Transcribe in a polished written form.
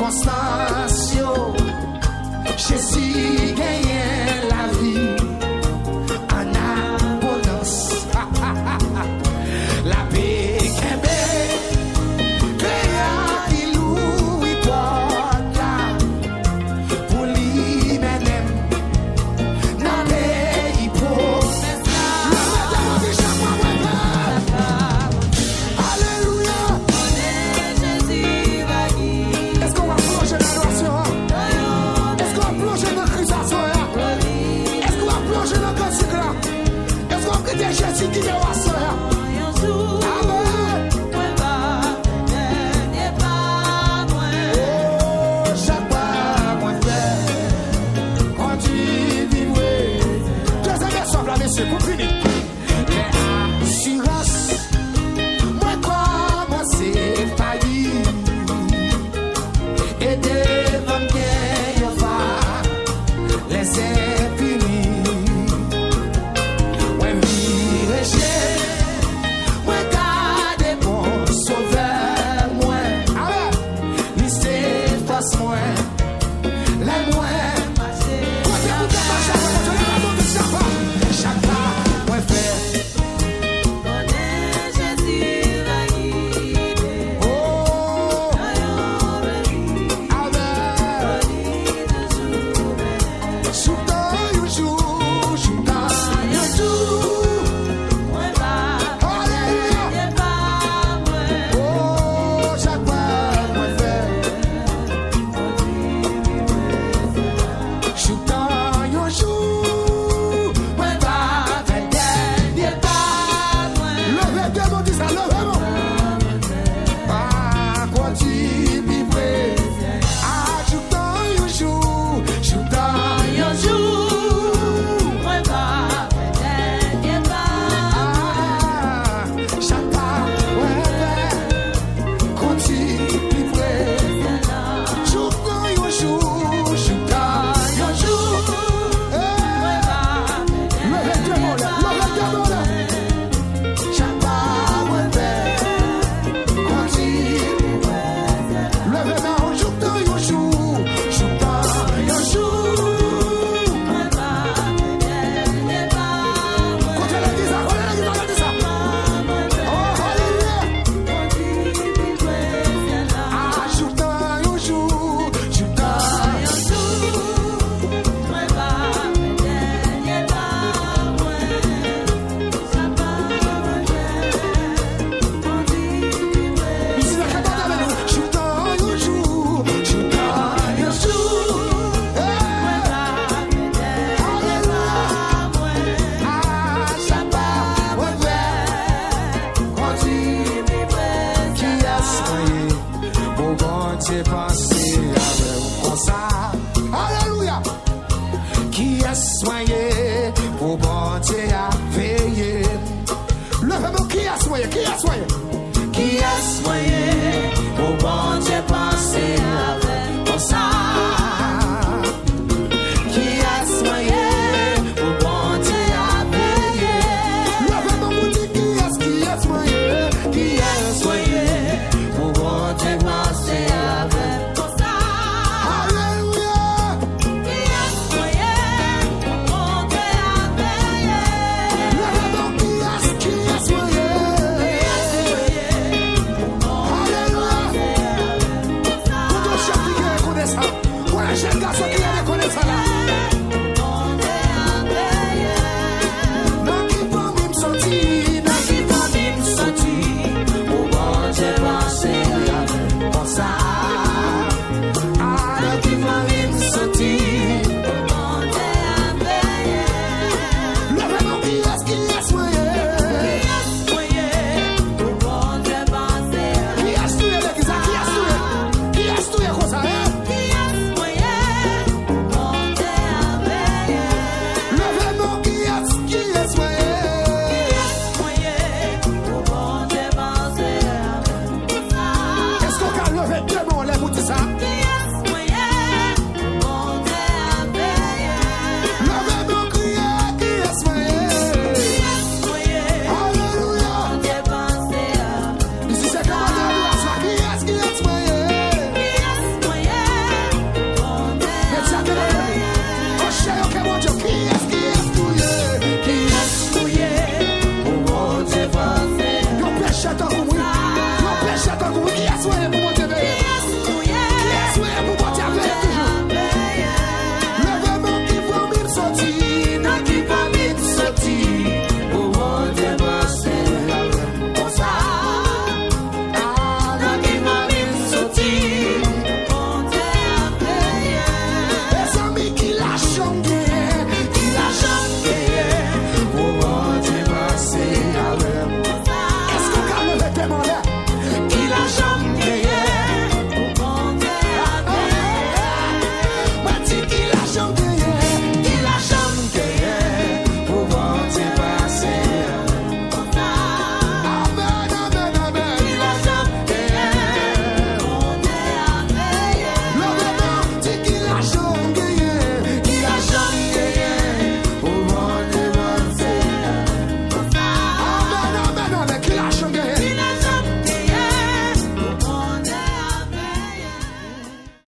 circonstances, Jésus gagne la vie en abondance. La paix qu'elle créa qui loue et porte pour lui-même. N'a pays pour Alléluia. Est-ce qu'on va plonger dans l'adoration? Est-ce qu'on va plonger dans la crise? Est-ce qu'on va plonger dans le cantique là? Est-ce qu'on va prier Jésus qui est au soir? C'est pour finir. Les assurances, moi comment c'est failli. Et devant bien y va les infinis. Moi vivre moi garder bon sauveur moi. Lycée face moi. La moi. Alléluia. Qui a soigné pour bon Dieu à veiller. Levez-moi qui a soigné, qui a soigné. Qui a soigné